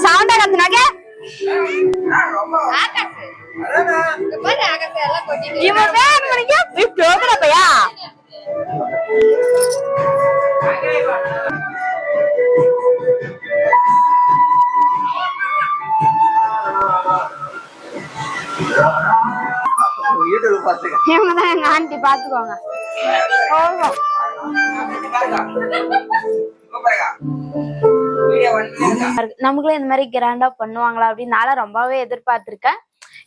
சவுண்டா கத்துனாக்க இவன் பேர் மணிக்கு இப்படியா இவங்கதான் எங்க ஆண்டி பாத்துக்கோங்க. நமக்குள்ள இந்த மாதிரி கிராண்டா பண்ணுவாங்களா அப்படின்னு நான் ரொம்பவே எதிர்பார்த்திருக்கேன்.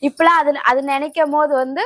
இப்பெல்லாம் அது நினைக்கும் போது வந்து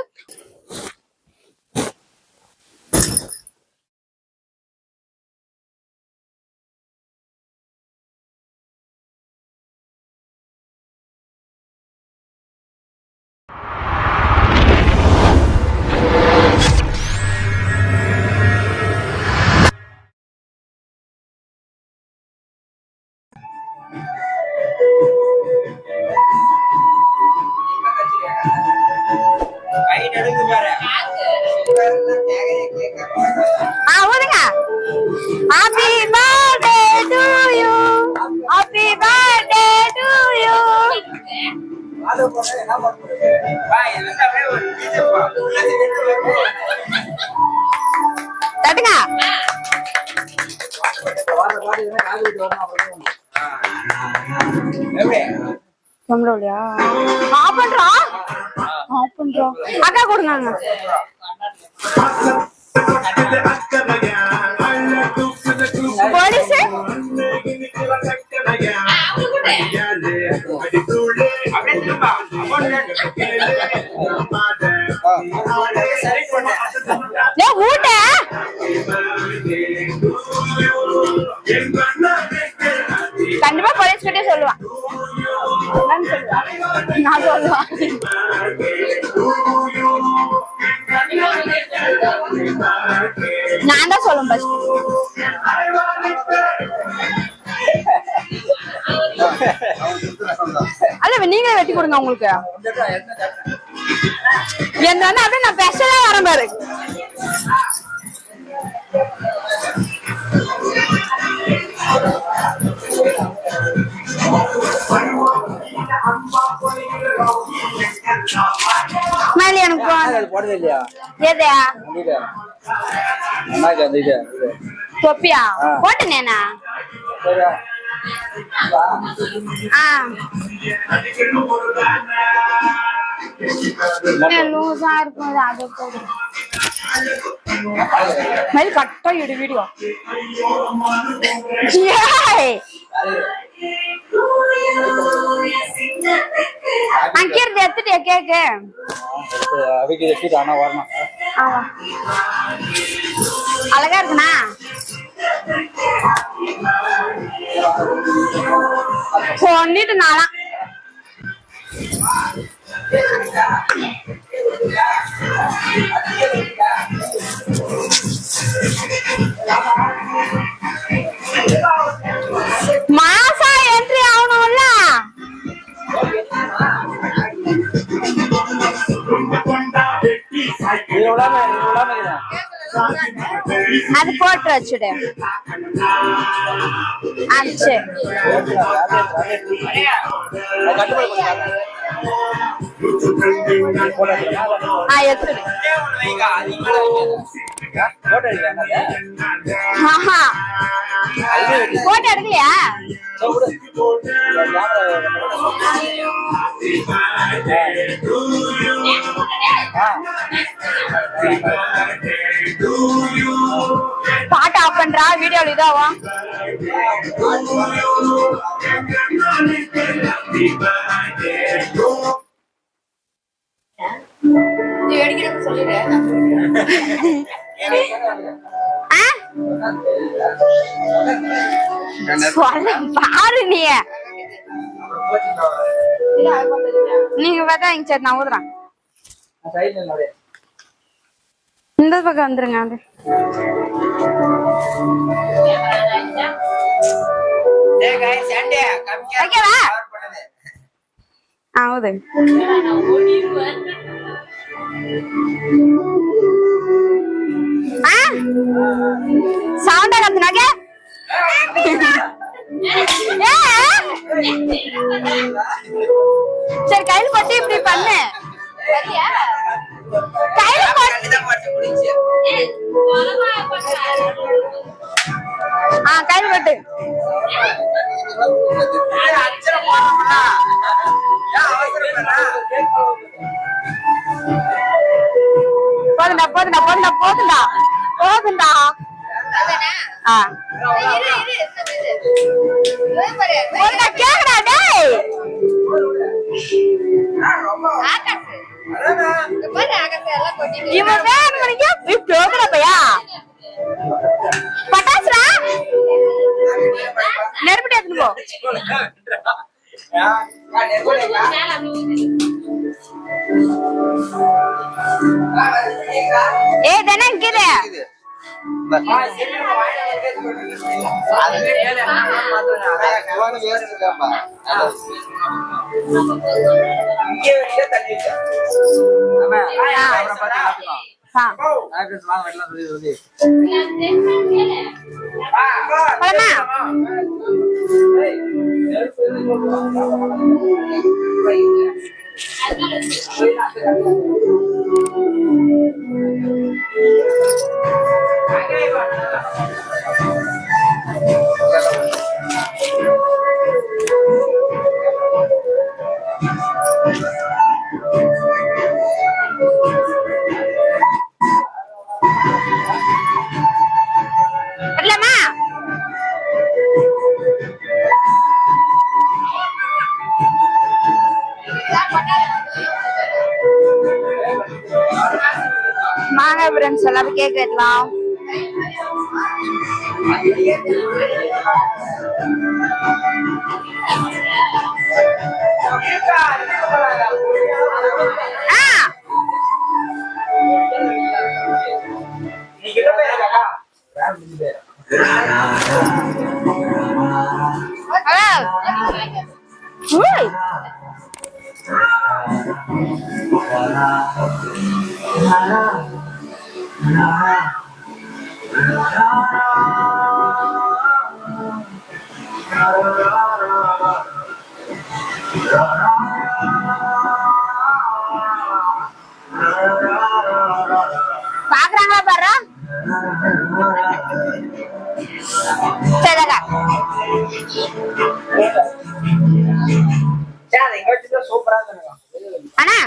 Happy birthday to you. Happy birthday to you. தட்டுங்க. கம்லோலியா ஆஃப் பண்றோம் அக்கா கொடுங்க. போலீஸ் ஊட்ட கண்டிப்பா போலீஸ் கிட்டே சொல்லுவான். நான் சொல்லுவான். நான் தான் சொல்லுவேன் ஃபர்ஸ்ட். அல்ல நீங்களே வெட்டி கொடுங்க. உங்களுக்கு என்ன வந்து அப்படியே நான் ஸ்பெஷலா வரேன் பாரு. தொப்பியா போட்டேனா? லூசா இருக்கும் அது போடு. மயில் கட்டா இடு வீடியோ. அங்கிருந்து எடுத்துட்டியா கேக்கு? அழகா இருக்குண்ணா. பொண்ணிட்டு நாளா மாசா என்ட்ரி ஆகணும்ல. அது போட்டு வச்சுடு. அச்சு எடுத்துடு. போட்டோ எடுக்கலையா? பாட்டு ஆஃப் பண்றா. வீடியோல இதாவா? பாரு நீங்க பார்த்தா இங்க சரி நான் ஊதுறேன். இந்த பக்கம் வந்துருங்க. அது ஓகேவா? ஊது. சவுண்டா கத்துனாக்க சரி கையில போட்டு இப்படி பண்ணு கையில கையில போட்டு போதுண்டா போதுண்டா போதுண்டா போதுண்டா போதுண்டா கேக்குறா டேய் இவன் வேணும்னு போகிறப்பையா பட்டாசுரா நெருப்பிட்டு எடுத்துட்டு போ ஏய் தானே இருக்குது வாங்க ஃப்ரெண்ட்ஸ் எல்லாரும் கேக் வெட்டலாம். பாக்குறாங்களா பாரு சூப்பரா அண்ணா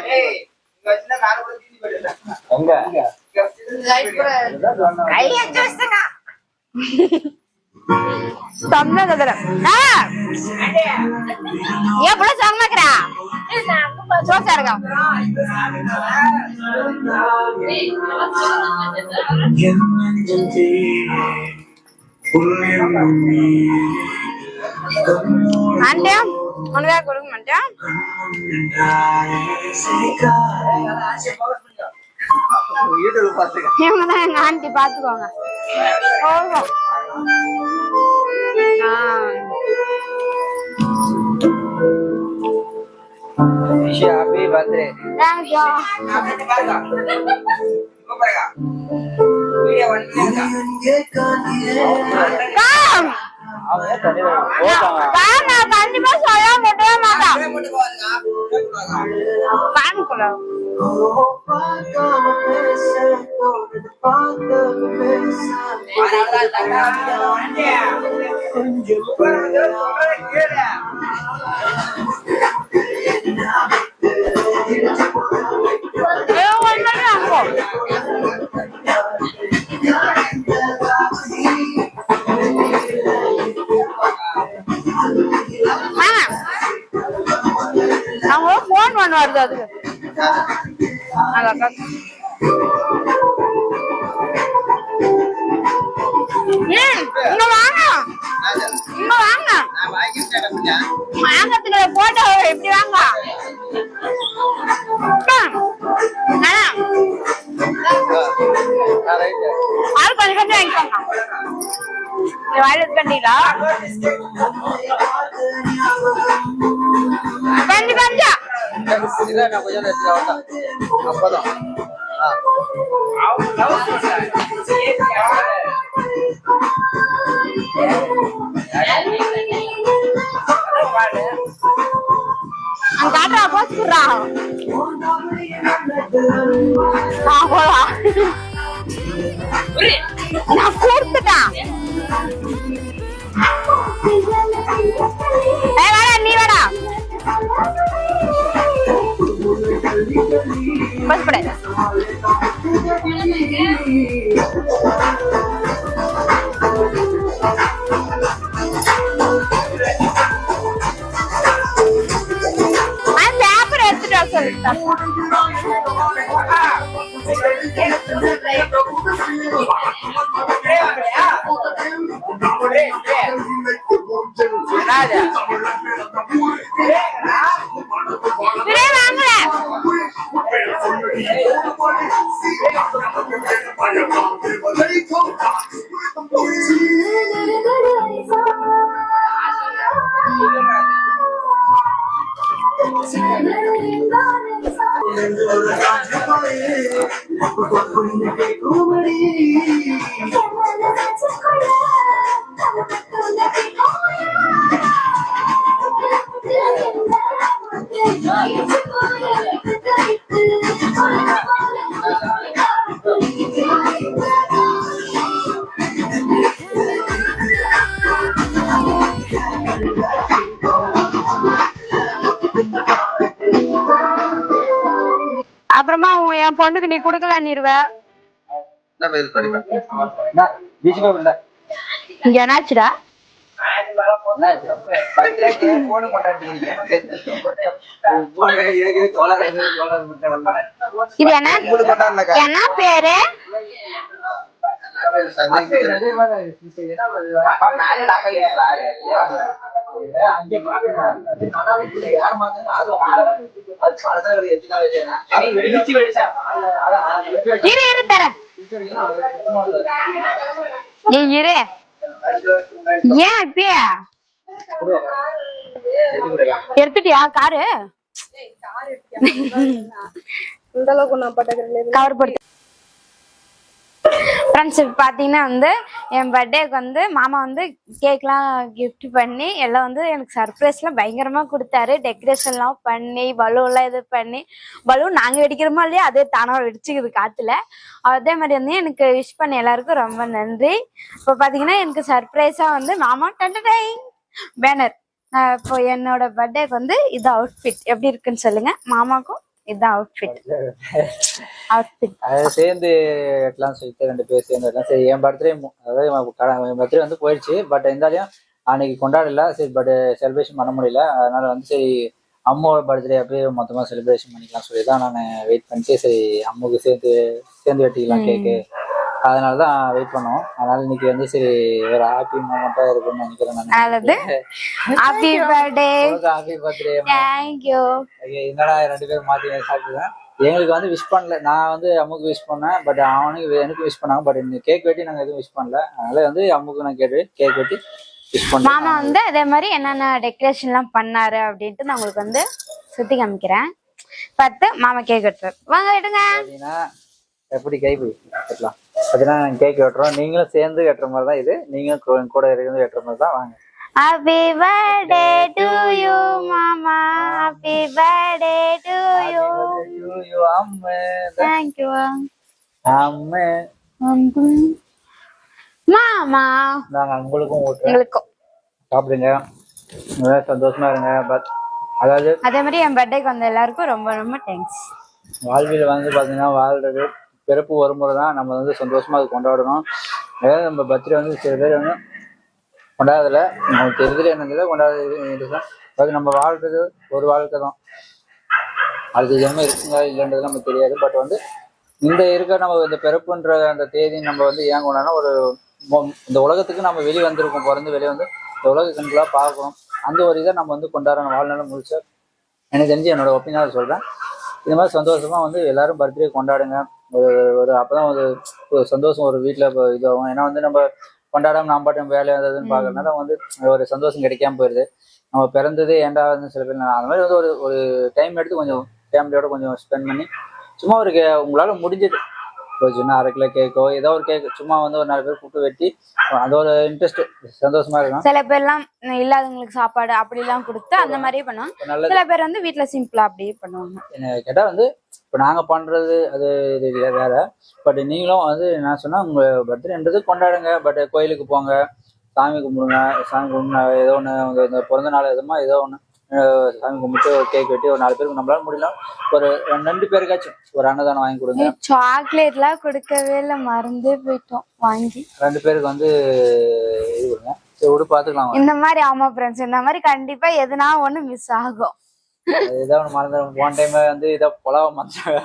ஆண்டியா உனக்கா கொடுக்க மாட்டேன். இவங்கதான் எங்க ஆண்டி பாத்துக்கோங்க. हैप्पी बर्थडे थैंक यू கண்டிப்பா சொல்ல முடியவே மாட்டான். போன் பண்ண வருது அதுக்கு இங்க வாங்க இங்க வாங்க வாங்கறதுக்கு போட்டோ எப்படி வாங்க ஆள் கொஞ்சம் கொஞ்சம் வாங்கிக்கோங்க. வாயில கண்டிலா கண்டி கண்டியா இல்ல நான் கொஞ்சம் அப்பதான் காட்டுறா போச்சுடுறா போலாம் நான் கொடுத்துட்டான் வாடா நீ வாடா பஸ் பட பேப்பர் எடுத்துட்டு வர சொல்லிட்டேன் அப்புறமா என் பொண்ணுக்கு நீ குடுக்கல நீருவ இங்க என்னாச்சுடா இது என்ன என்ன பேரு இரு தரேன் நீ இரு ஏன் இப்பயா எடுத்துட்டியா காரு இந்த அளவுக்கு நான் கவர் போட்டு ஃப்ரெண்ட்ஸ் இப்போ பார்த்தீங்கன்னா வந்து என் பர்த்டேக்கு வந்து மாமா வந்து கேக்லாம் கிஃப்ட் பண்ணி எல்லாம் வந்து எனக்கு சர்ப்ரைஸ்லாம் பயங்கரமாக கொடுத்தாரு. டெக்கரேஷன்லாம் பண்ணி பலூன்லாம் இது பண்ணி பலூன் நாங்கள் வெடிக்கிறோமோ இல்லையா அதே தானாக வெடிச்சுக்குது காற்றுல. அதே மாதிரி வந்து எனக்கு விஷ் பண்ண எல்லாருக்கும் ரொம்ப நன்றி. இப்போ பார்த்தீங்கன்னா எனக்கு சர்ப்ரைஸாக வந்து மாமா டண்டடை பேனர். இப்போ என்னோட பர்த்டேக்கு வந்து இது அவுட்ஃபிட் எப்படி இருக்குன்னு சொல்லுங்க. மாமாக்கும் இதுதான் அவுட்ஃபிட். அதை சேர்ந்து எட்டலாம் சொல்லிட்டு 2 பேர் சேர்ந்து எட்டலாம். சரி என் பர்த்டே அதாவது என் பர்த்டே வந்து போயிடுச்சு. பட் இருந்தாலையும் அன்னைக்கு கொண்டாடல. சரி பட் செலிப்ரேஷன் பண்ண முடியல. அதனால வந்து சரி அம்மாவோட பர்த்டே அப்படியே மொத்தமாக செலிப்ரேஷன் பண்ணிக்கலாம் சொல்லி தான் நான் வெயிட் பண்ணிட்டு சரி அம்மாவுக்கு சேர்ந்து வெட்டிக்கலாம் கேக்கு. அதனால தான் வெயிட் பண்ணோம். அதனால இன்னைக்கு வந்து சரி ஒரு ஹாப்பி மூமெண்டா இருக்குன்னு நினைக்கிறேன் நான். Happy birthday. Happy birthday. Thank you. என்னடா 2 பேரும் மாத்தி சாப்பிட்டுதான். எங்களுக்கு வந்து விஷ் பண்ணல. நான் வந்து அம்முக்கு விஷ் பண்ணேன். பட் அவனுக்கு எனக்கு விஷ் பண்ணாங்க. பட் இந்த கேக் வெட்டி நாங்கள் எதுவும் விஷ் பண்ணல. அதனால வந்து அம்முக்கு நான் கேக் வெட்டி விஷ் பண்ணேன். மாமா வந்து அதே மாதிரி என்னென்ன டெக்கரேஷன் எல்லாம் பண்ணாரு அப்படின்ட்டு நான் உங்களுக்கு வந்து சுத்தி காமிக்கிறேன். பார்த்து மாமா கேக் வெட்டுறாரு. வாங்க எடுங்க. எப்படி கை வெட்டலாம் பார்த்தீங்கன்னா நாங்கள் கேக் வெட்டுறோம். நீங்களும் சேர்ந்து வெட்டுற மாதிரி தான் இது. நீங்களும் கூட இருந்து வெட்டுற மாதிரி தான். வாங்க. Happy birthday to you, Mama. Happy birthday to you. Amme. Thank you. அம்மே. மாமா. நாங்கள் உங்களுக்கும் உங்களுக்கும் சாப்பிடுங்க. சந்தோஷமா இருங்க. பட் அதாவது அதே மாதிரி என் பர்த்டேக்கு வந்த எல்லாருக்கும் ரொம்ப ரொம்ப தேங்க்ஸ். வாழ்வில் வந்து பார்த்தீங்கன்னா வாழ்றது பிறப்பு ஒரு முறை தான். நம்ம வந்து சந்தோஷமா அது கொண்டாடணும். அதாவது நம்ம பர்த்டே வந்து சில பேர் வந்து கொண்டாடுறதுல நமக்கு தெரிஞ்சது என்னதில்ல கொண்டாடுறது. அது நம்ம வாழ்றது ஒரு வாழ்க்கை தான். அது ஜென்மம் இருக்குங்க இல்லைன்றது நமக்கு தெரியாது. பட் வந்து இந்த நம்ம இந்த பிறப்புன்ற அந்த தேதி நம்ம வந்து ஏன் கொண்டாடணும், ஒரு இந்த உலகத்துக்கு நம்ம வெளியே வந்திருக்கோம். பிறந்து வெளியே வந்து இந்த உலக கண்களாக பார்க்கணும். அந்த ஒரு இதை நம்ம வந்து கொண்டாடணும். வாழ்நாள் முடிச்ச எனக்கு தெரிஞ்சு என்னோட ஒப்பீனியன் சொல்கிறேன். இந்த மாதிரி சந்தோஷமா வந்து எல்லாரும் பர்த்டே கொண்டாடுங்க. ஒரு அப்போதான் ஒரு சந்தோஷம் ஒரு வீட்டில் இதாகும். ஏன்னா வந்து நம்ம கொண்டாடாம நம்ம பாட்டு வேலை வந்ததுன்னு பார்க்கறதுனால வந்து ஒரு சந்தோஷம் கிடைக்காம போயிடுது. நம்ம பிறந்ததே ஏண்டா வந்து சில பேர் அந்த மாதிரி வந்து ஒரு டைம் எடுத்து கொஞ்சம் ஃபேமிலியோட கொஞ்சம் ஸ்பெண்ட் பண்ணி சும்மா ஒரு உங்களால முடிஞ்சது ஒரு சின்ன 1/2 கிலோ கேக்கோ ஏதோ ஒரு கேக் சும்மா வந்து ஒரு 4 பேர் கூப்பிட்டு வெட்டி அது ஒரு இன்ட்ரெஸ்ட் சந்தோஷமா இருக்கும். சில பேர்லாம் இல்லாதவங்களுக்கு சாப்பாடு அப்படிலாம் கொடுத்து அந்த மாதிரியே பண்ணுவாங்க. சில பேர் வந்து வீட்டுல சிம்பிளா அப்படியே பண்ணுவாங்க. கேட்டா வந்து இப்ப நாங்க பண்றது அது இது வேற. பட் நீங்களும் வந்து நான் சொன்னா உங்க பர்த்டேன்றது கொண்டாடுங்க. பட் கோயிலுக்கு போங்க, சாமி கும்பிடுங்க. சாமி கும்பிடுங்க ஏதோ ஒண்ணு இந்த பிறந்த நாள் எதுமா ஏதோ ஒண்ணு சாமி கும்பிட்டு ஒரு கேக் வெட்டி ஒரு 4 பேருக்கு நம்மளால முடியலாம் ஒரு 2 பேருக்காச்சும் ஒரு அன்னதானம் வாங்கி கொடுங்க. சாக்லேட் எல்லாம் கொடுக்கவே இல்லை, மறந்தே போயிட்டோம் வாங்கி. 2 பேருக்கு வந்து இது கொடுங்க. சரி விடு பாத்துக்கலாம். இந்த மாதிரி ஆமா ஃப்ரெண்ட்ஸ், இந்த மாதிரி கண்டிப்பா எதுனா ஒண்ணு மிஸ் ஆகும். ஏதோ ஒண்ணு மறந்துடும். போன டைம் வந்து ஏதோ புலாவ மறந்துட்டாங்க,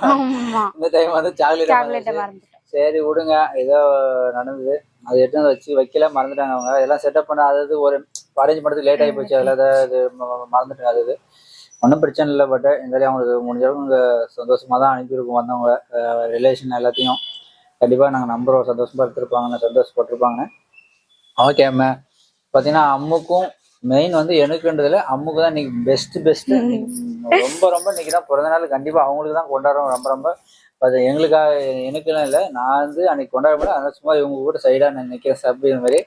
இந்த டைம் வந்து சாக்லேட் மறந்துட்டோம். சரி விடுங்க, ஏதோ நடந்தது. அது எடுத்து வச்சு வைக்கல, மறந்துட்டாங்க அவங்க. அதெல்லாம் செட்டப் பண்ண அதாவது ஒரு அரேஞ்ச் பண்ணுறதுக்கு லேட் ஆகி போச்சு. அதில் அது மறந்துட்டாங்க. அது ஒன்றும் பிரச்சனை இல்லை. பட் இருந்தாலும் அவங்களுக்கு முடிஞ்ச அளவுக்கு இங்கே சந்தோஷமாக தான் அனுப்பியிருக்கோம். வந்தவங்க ரிலேஷன் எல்லாத்தையும் கண்டிப்பாக நாங்கள் நம்புகிறோம் சந்தோஷமாக எடுத்துருப்பாங்கன்னு, சந்தோஷப்பட்டிருப்பாங்கன்னு. ஓகே அம்மா. பார்த்தீங்கன்னா அம்முக்கும் மெயின் வந்து எனக்குன்றதுல அம்முக்கு தான் இன்னைக்கு பெஸ்ட். ரொம்ப ரொம்ப இன்னைக்கு தான் பிறந்த நாள். கண்டிப்பாக அவங்களுக்கு தான் கொண்டாடுறோம் ரொம்ப ரொம்ப. அது எங்களுக்காக எனக்குலாம் இல்லை, நான் வந்து அன்னைக்கு கொண்டாட முடியல. அதனால சும்மா இவங்க கூட சைடாக நான் நிற்கிறேன் சப். இது மாதிரி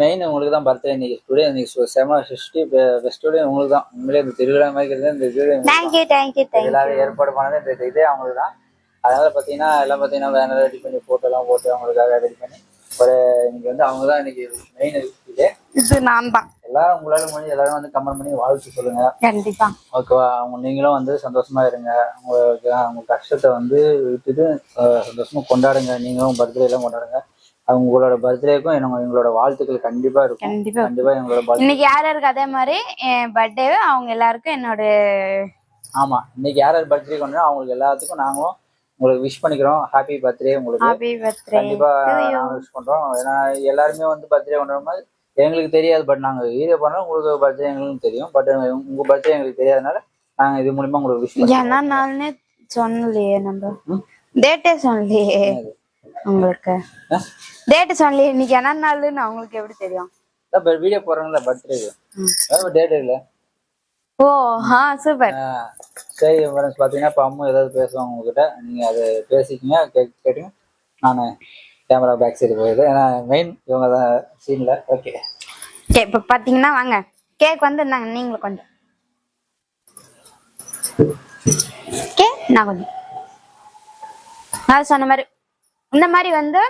மெயின் உங்களுக்கு தான் பர்த்டே இன்னைக்கு. டுடே இன்னைக்கு செம பெஸ்ட் உங்களுக்கு தான். உண்மையிலே இந்த திருவிழா மாதிரி இந்த இது எல்லாரும் ஏற்பாடு பண்ணது இந்த இதே அவங்களுக்கு தான். அதனால பார்த்தீங்கன்னா எல்லாம் பார்த்தீங்கன்னா வேற ரெடி பண்ணி போட்டோலாம் போட்டு அவங்களுக்காக ரெடி பண்ணி ஒரு இன்னைக்கு வந்து அவங்க தான் இன்னைக்கு மெயின் இதே. இது நான் தான். எல்லாரும் உங்களால முடிஞ்சு எல்லாரும் வந்து கமெண்ட் பண்ணி வாழ்த்து சொல்லுங்க. கண்டிப்பா. ஓகேவா? அவங்க நீங்களும் வந்து சந்தோஷமா இருங்க. அவங்க கஷ்டத்தை வந்து விட்டுட்டு சந்தோஷமா கொண்டாடுங்க. நீங்களும் பர்த்டே எல்லாம் கொண்டாடுங்க. உங்களோட பர்த்டேக்கும் எங்களோட வாழ்த்துக்கள் கண்டிப்பா இருக்கும். கண்டிப்பா எங்களோட இன்னைக்கு யார் யாருக்கு அதே மாதிரி என் பர்த்டே அவங்க எல்லாருக்கும் என்னோட ஆமா இன்னைக்கு யார் யார் பர்த்டே கொண்டாடுறோம் அவங்களுக்கு எல்லாத்துக்கும் நாங்களும் உங்களுக்கு விஷ் பண்ணிக்கிறோம். ஹாப்பி பர்த்டே உங்களுக்கு. கண்டிப்பா நாங்க விஷ் பண்றோம். ஏன்னா எல்லாருமே வந்து பர்த்டே கொண்டாடும் போது எங்களுக்கு தெரியாது. பட் நாங்க வீடியோ பண்றோம். உங்களுக்கு பர்த்டே எங்களுக்கு தெரியும். பட் உங்க பர்த்டே எங்களுக்கு தெரியாதனால நாங்க இது மூலமா உங்களுக்கு விஷ் பண்றோம். என்ன நாள்னே சொல்லலையே, நம்ம டேட்டே சொல்லலையே. உங்களுக்கு டேட் சொல்லலையே. இன்னைக்கு என்ன நாள்னு அவங்களுக்கு எப்படி தெரியும்? வீடியோ போடுறாங்கல்ல பர்த்டே டேட் இல்ல. ஓ சூப்பர். சரி ஃப்ரெண்ட்ஸ், பார்த்தீங்கன்னா இப்போ அம்மா ஏதாவது பேசுவாங்க உங்ககிட்ட, நீங்கள் அதை பேசிக்கிங்க கேட்டுங்க. நான் கேமரா பேக் சைடு போயிடுது. ஏன்னா மெயின் இவங்க தான் சீனில். ஓகே இப்போ பார்த்தீங்கன்னா வாங்க கேக் வந்து இருந்தாங்க. நீங்களும் கொஞ்சம் நான் கொஞ்சம் நான் சொன்ன மாதிரி இந்த மாதிரி வந்து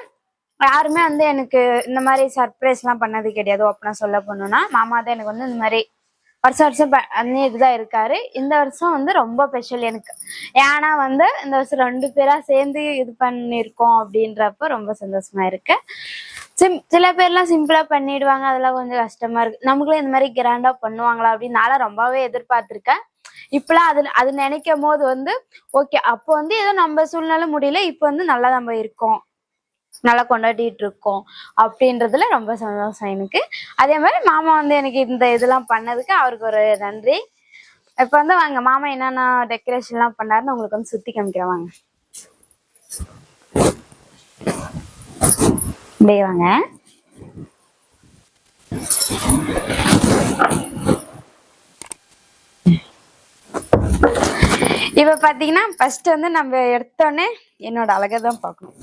யாருமே வந்து எனக்கு இந்த மாதிரி சர்ப்ரைஸ்லாம் பண்ணது கிடையாது. அப்படின்னா சொல்ல போனோம்னா மாமா தான் எனக்கு வந்து இந்த மாதிரி வருஷம் இதுதான் இருக்காரு. இந்த வருஷம் வந்து ரொம்ப ஸ்பெஷல் எனக்கு. ஏன்னா வந்து இந்த வருஷம் 2 பேரா சேர்ந்து இது பண்ணிருக்கோம் அப்படின்றப்ப ரொம்ப சந்தோஷமா இருக்கு. சில பேர்லாம் சிம்பிளா பண்ணிடுவாங்க, அதெல்லாம் கொஞ்சம் கஷ்டமா இருக்கு. நமக்குள்ள இந்த மாதிரி கிராண்டா பண்ணுவாங்களா அப்படின்னு நான் ரொம்பவே எதிர்பார்த்திருக்கேன். இப்பெல்லாம் அது நினைக்கும் போது வந்து ஓகே, அப்போ வந்து ஏதோ நம்ம சூழ்நிலை முடியல, இப்போ வந்து நல்லா நம்ம இருக்கோம், நல்லா கொண்டாடிட்டு இருக்கோம் அப்படின்றதுல ரொம்ப சந்தோஷம் எனக்கு. அதே மாதிரி மாமா வந்து எனக்கு இந்த இதெல்லாம் பண்ணதுக்கு அவருக்கு ஒரு நன்றி. இப்ப வந்து வாங்க மாமா என்னென்ன டெக்கரேஷன் எல்லாம் பண்ணாருன்னு உங்களுக்கு வந்து சுத்தி காமிக்கிறேன். வாங்க அப்படியே வாங்க. இப்ப பாத்தீங்கன்னா ஃபர்ஸ்ட் வந்து நம்ம எடுத்தோடனே என்னோட அழகை தான் பார்க்கணும்.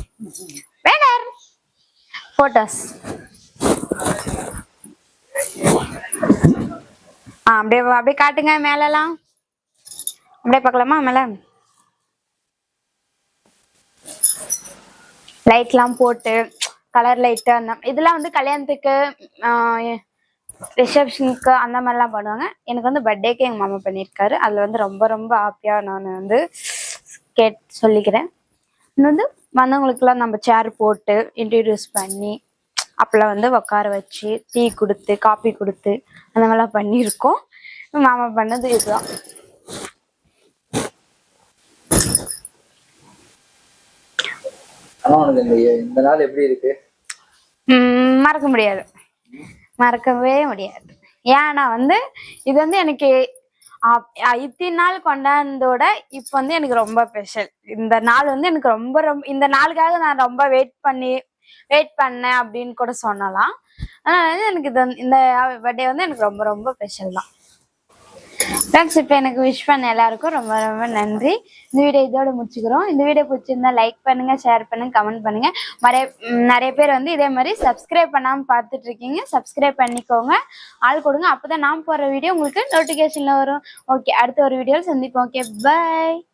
வேணார் போட்டோஸ் அப்படியே காட்டுங்க. மேலலாம் அப்படியே பார்க்கலாமா? மேல லைட்லாம் போட்டு கலர் லைட்டு அந்த இதெல்லாம் வந்து கல்யாணத்துக்கு ரிசப்ஷனுக்கு அந்த மாதிரிலாம் பண்ணுவாங்க. எனக்கு வந்து பர்த்டேக்கு எங்கள் மாமா பண்ணியிருக்காரு. அதில் வந்து ரொம்ப ரொம்ப ஹாப்பியாக நான் வந்து சொல்லிக்கிறேன். இன்னும் வந்து வந்தவங்களுக்குலாம் நம்ம சேர் போட்டு இன்ட்ரடியூஸ் பண்ணி அப்பெல்லாம் வந்து உட்கார வச்சு டீ கொடுத்து காஃபி கொடுத்து அந்த மாதிரிலாம் பண்ணியிருக்கோம். மாமா பண்ணது இதுதான். இந்த நாள் எப்படி இருக்கு? மறக்க முடியாது, மறக்கவே முடியாது. ஏன்னா வந்து இது வந்து எனக்கு இத்தனை நாள் கொண்டாந்தோட இப்ப வந்து எனக்கு ரொம்ப ஸ்பெஷல். இந்த நாள் வந்து எனக்கு ரொம்ப ரொம்ப இந்த நாளுக்காக நான் ரொம்ப வெயிட் பண்ணேன் அப்படின்னு கூட சொல்லலாம். அதனால எனக்கு இந்த பர்த்டே வந்து எனக்கு ரொம்ப ரொம்ப ஸ்பெஷல் தான். ஃப்ரெண்ட்ஸ் இப்போ எனக்கு விஷ் பண்ண எல்லாருக்கும் ரொம்ப ரொம்ப நன்றி. இந்த வீடியோ இதோட முடிச்சுக்கிறோம். இந்த வீடியோ பிடிச்சிருந்தா லைக் பண்ணுங்க, ஷேர் பண்ணுங்க, கமெண்ட் பண்ணுங்க. நிறைய பேர் வந்து இதே மாதிரி சப்ஸ்கிரைப் பண்ணாமல் பார்த்துட்டு இருக்கீங்க. சப்ஸ்கிரைப் பண்ணிக்கோங்க, ஆள் கொடுங்க. அப்போதான் நான் போடுற வீடியோ உங்களுக்கு நோட்டிஃபிகேஷன்ல வரும். ஓகே, அடுத்த ஒரு வீடியோவில் சந்திப்போம். Okay, by.